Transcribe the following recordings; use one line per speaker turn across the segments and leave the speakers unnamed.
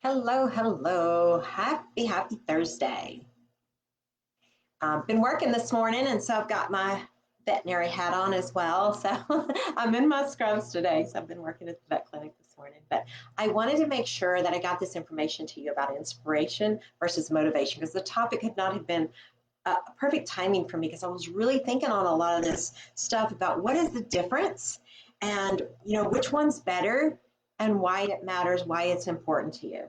Hello, hello. Happy Thursday. Been working this morning, and so I've got my veterinary hat on as well. So I'm in my scrubs today. So I've been working at the vet clinic this morning. But I wanted to make sure that I got this information to you about inspiration versus motivation, because the topic could not have been perfect timing for me, because I was really thinking on a lot of this stuff about what is the difference and which one's better and why it matters, why it's important to you.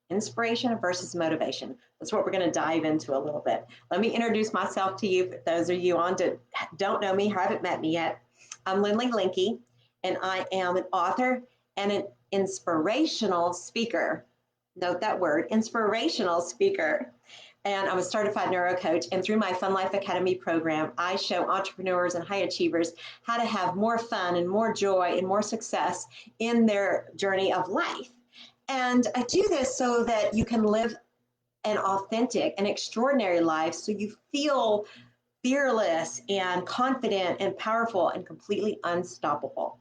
Inspiration versus motivation. That's what we're going to dive into a little bit. Let me introduce myself to you. For those of you on to don't know me, haven't met me yet, I'm Lynlee Linke, and I am an author and an inspirational speaker. Note that word, inspirational speaker. And I'm a certified neurocoach. And through my Fun Life Academy program, I show entrepreneurs and high achievers how to have more fun and more joy and more success in their journey of life. And I do this so that you can live an authentic and extraordinary life, so you feel fearless and confident and powerful and completely unstoppable.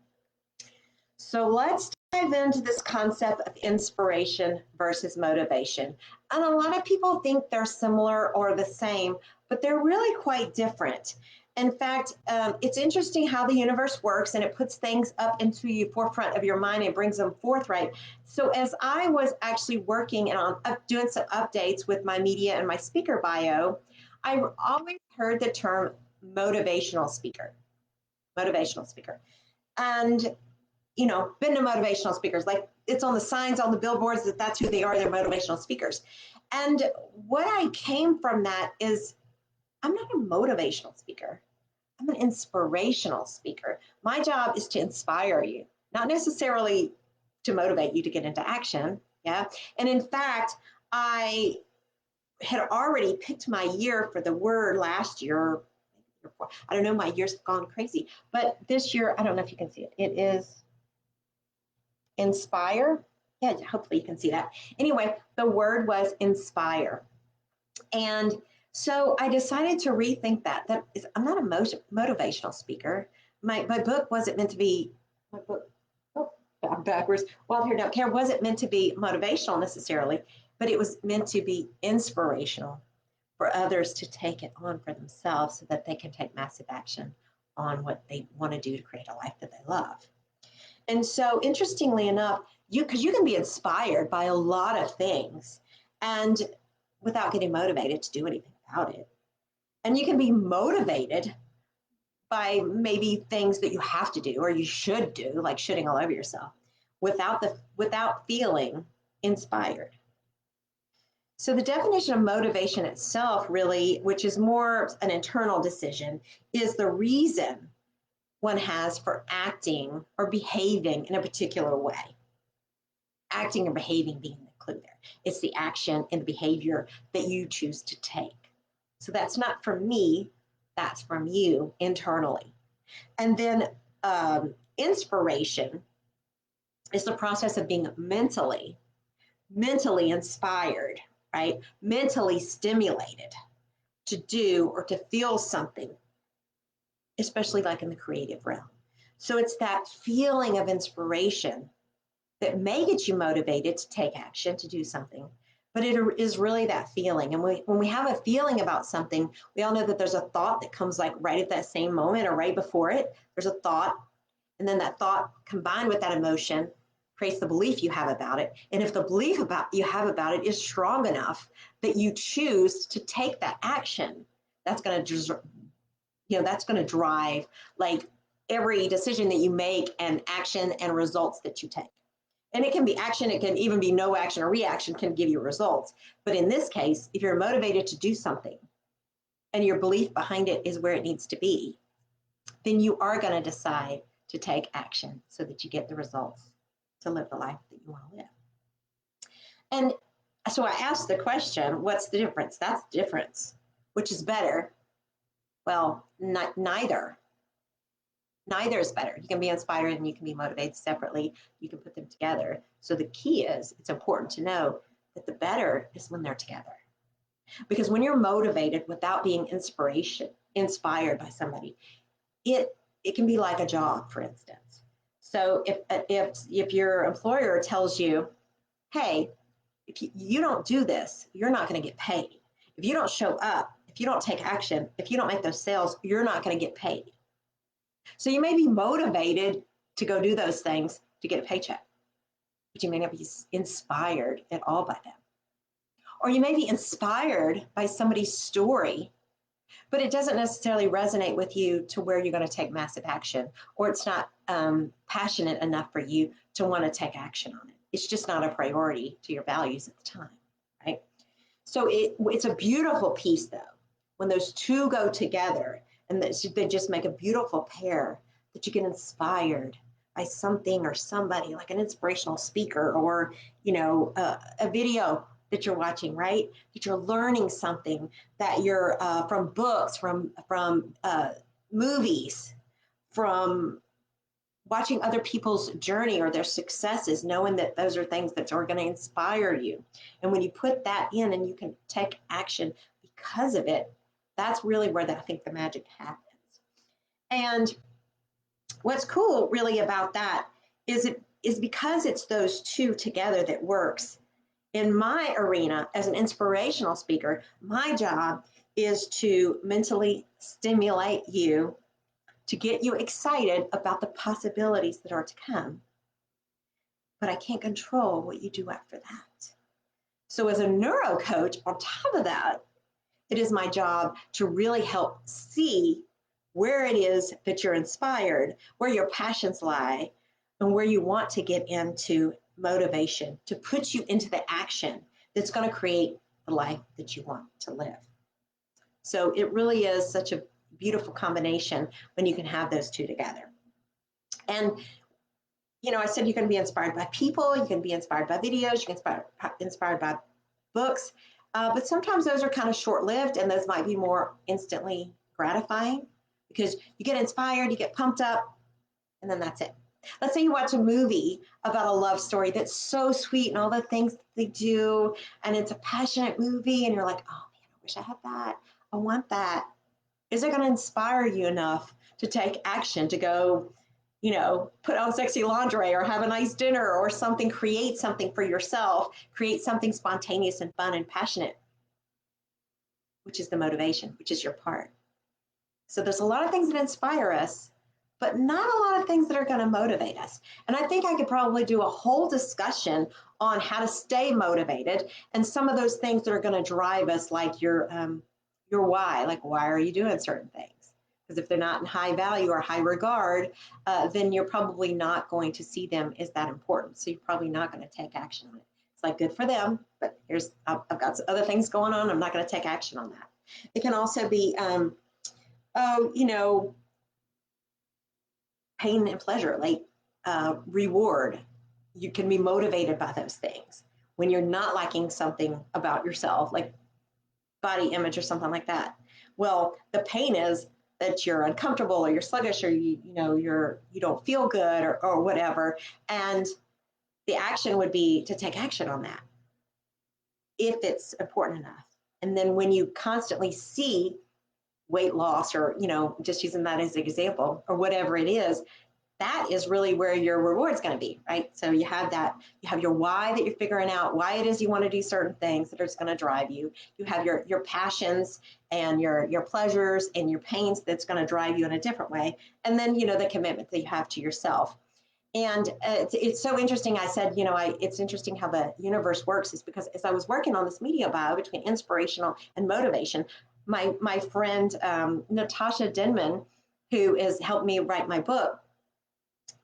So let's dive into this concept of inspiration versus motivation. And a lot of people think they're similar or the same, but they're really quite different. In fact, it's interesting how the universe works, and it puts things up into the forefront of your mind and brings them forthright. So as I was actually working and doing some updates with my media and my speaker bio, I always heard the term motivational speaker, motivational speaker. And been to motivational speakers, like it's on the signs on the billboards that that's who they are, they're motivational speakers. And what I came from that is, I'm not a motivational speaker, I'm an inspirational speaker. My job is to inspire you, not necessarily to motivate you to get into action. Yeah. And in fact, I had already picked my year for the word last year. I don't know, my year's gone crazy, but this year, I don't know if you can see it. It is inspire. Yeah, hopefully you can see that. Anyway, the word was inspire. And so I decided to rethink that. I'm not a motivational speaker. My book wasn't meant to be, my book, oh, I'm backwards. Well, here, don't care, wasn't meant to be motivational necessarily, but it was meant to be inspirational for others to take it on for themselves so that they can take massive action on what they want to do to create a life that they love. And so, interestingly enough, because you can be inspired by a lot of things and without getting motivated to do anything about it. And you can be motivated by maybe things that you have to do or you should do, like shitting all over yourself, without feeling inspired. So the definition of motivation itself, really, which is more an internal decision, is the reason one has for acting or behaving in a particular way. Acting or behaving being the clue there. It's the action and the behavior that you choose to take. So that's not from me, that's from you internally. And then inspiration is the process of being mentally inspired, right? Mentally stimulated to do or to feel something, especially like in the creative realm. So it's that feeling of inspiration that may get you motivated to take action, to do something, but it is really that feeling. And when we have a feeling about something, we all know that there's a thought that comes like right at that same moment or right before it. There's a thought, and then that thought combined with that emotion creates the belief you have about it. And if the belief you have about it is strong enough that you choose to take that action, that's going to drive like every decision that you make and action and results that you take. And it can be action, it can even be no action or reaction can give you results. But in this case, if you're motivated to do something and your belief behind it is where it needs to be, then you are going to decide to take action so that you get the results to live the life that you want to live. And so I asked the question, what's the difference? That's the difference. Which is better? Well, neither. Neither is better. You can be inspired and you can be motivated separately. You can put them together. So the key is, it's important to know that the better is when they're together. Because when you're motivated without being inspired by somebody, it can be like a job, for instance. So if your employer tells you, hey, If you don't do this, you're not going to get paid. If you don't show up, if you don't take action, if you don't make those sales, you're not going to get paid. So you may be motivated to go do those things to get a paycheck, but you may not be inspired at all by them. Or you may be inspired by somebody's story, but it doesn't necessarily resonate with you to where you're going to take massive action, or it's not passionate enough for you to want to take action on it. It's just not a priority to your values at the time, right? So it's a beautiful piece, though, when those two go together and they just make a beautiful pair, that you get inspired by something or somebody, like an inspirational speaker, or a video that you're watching, right? That you're learning something, that you're from books, from movies, from watching other people's journey or their successes, knowing that those are things that are going to inspire you. And when you put that in and you can take action because of it, that's really where I think the magic happens. And what's cool really about that is because it's those two together that works. In my arena as an inspirational speaker, my job is to mentally stimulate you, to get you excited about the possibilities that are to come. But I can't control what you do after that. So as a neuro coach, on top of that, it is my job to really help see where it is that you're inspired, where your passions lie, and where you want to get into motivation, to put you into the action that's going to create the life that you want to live. So it really is such a beautiful combination when you can have those two together. And I said you can be inspired by people, you can be inspired by videos, you can be inspired by books, but sometimes those are kind of short-lived, and those might be more instantly gratifying, because you get inspired, you get pumped up, and then that's it. Let's say you watch a movie about a love story that's so sweet and all the things that they do, and it's a passionate movie, and you're like, oh man, I wish I had that. I want that. Is it going to inspire you enough to take action, to go, put on sexy lingerie or have a nice dinner or something, create something for yourself, create something spontaneous and fun and passionate, which is the motivation, which is your part. So there's a lot of things that inspire us, but not a lot of things that are going to motivate us. And I think I could probably do a whole discussion on how to stay motivated and some of those things that are going to drive us, like your why, like why are you doing certain things? Because if they're not in high value or high regard, then you're probably not going to see them as that important. So you're probably not going to take action on it. It's like, good for them, but I've got other things going on. I'm not going to take action on that. It can also be, pain and pleasure, like reward. You can be motivated by those things when you're not liking something about yourself, like body image or something like that. Well, the pain is that you're uncomfortable or you're sluggish or you don't feel good or whatever. And the action would be to take action on that if it's important enough. And then when you constantly see weight loss, or just using that as an example, or whatever it is, that is really where your reward is going to be, right? So you have your why that you're figuring out, why it is you want to do certain things that are going to drive you. You have your passions and your pleasures and your pains that's going to drive you in a different way. And then, the commitment that you have to yourself. And it's so interesting. I said, it's interesting how the universe works, is because as I was working on this media bio between inspirational and motivation, my friend, Natasha Denman, who has helped me write my book,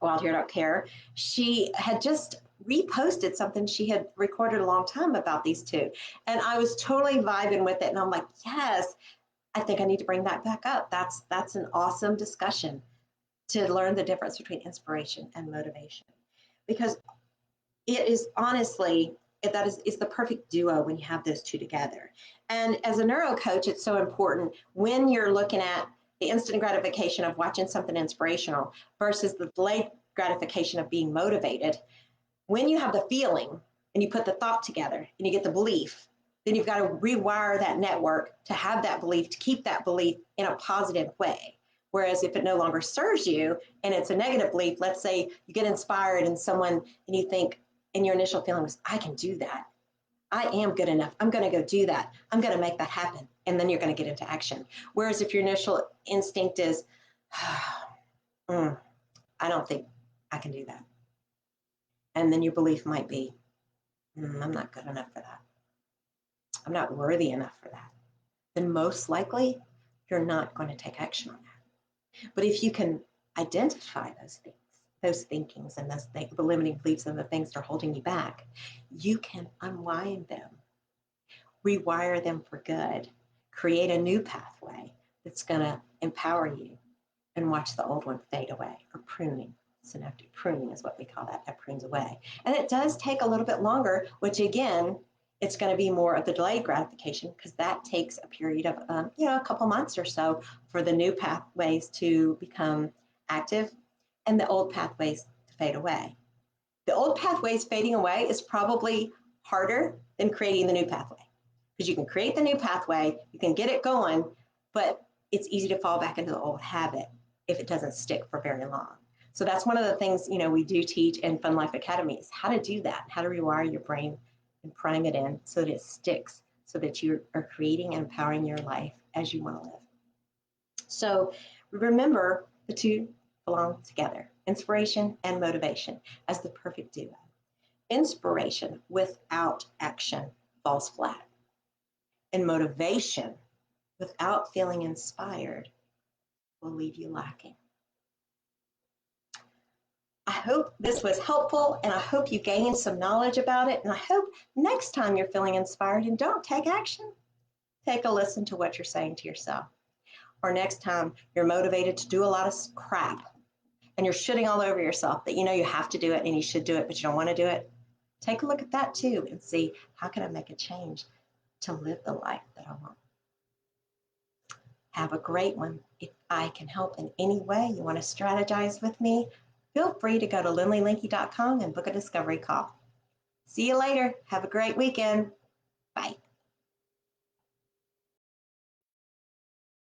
Wild Hair Don't Care, she had just reposted something she had recorded a long time about these two. And I was totally vibing with it. And I'm like, yes, I think I need to bring that back up. That's an awesome discussion to learn the difference between inspiration and motivation. Because it is honestly, it's the perfect duo when you have those two together. And as a neuro coach, it's so important when you're looking at the instant gratification of watching something inspirational versus the delayed gratification of being motivated. When you have the feeling and you put the thought together and you get the belief, then you've got to rewire that network to have that belief, to keep that belief in a positive way. Whereas if it no longer serves you and it's a negative belief, let's say you get inspired in someone and you think, and your initial feeling was, I can do that. I am good enough. I'm going to go do that. I'm going to make that happen. And then you're going to get into action. Whereas if your initial instinct is, I don't think I can do that. And then your belief might be, I'm not good enough for that. I'm not worthy enough for that. Then most likely you're not going to take action on that. But if you can identify those things, those thinkings and those the limiting beliefs and the things that are holding you back, you can unwind them, rewire them for good, create a new pathway that's going to empower you, and watch the old one fade away, or pruning. Synaptic pruning is what we call that. That prunes away. And it does take a little bit longer, which again, it's going to be more of the delayed gratification, because that takes a period of, a couple months or so for the new pathways to become active and the old pathways to fade away. The old pathways fading away is probably harder than creating the new pathway, because you can create the new pathway, you can get it going, but it's easy to fall back into the old habit if it doesn't stick for very long. So that's one of the things, we do teach in Fun Life Academy, is how to do that, how to rewire your brain and prime it in so that it sticks, so that you are creating and empowering your life as you want to live. So remember, the two belong together, inspiration and motivation, as the perfect duo. Inspiration without action falls flat, and motivation without feeling inspired will leave you lacking. I hope this was helpful, and I hope you gained some knowledge about it. And I hope next time you're feeling inspired and don't take action, take a listen to what you're saying to yourself. Or next time you're motivated to do a lot of crap and you're shitting all over yourself that you have to do it and you should do it, but you don't want to do it, take a look at that too and see, how can I make a change to live the life that I want? Have a great one. If I can help in any way, you want to strategize with me, feel free to go to lynleelinke.com and book a discovery call. See you later. Have a great weekend. Bye.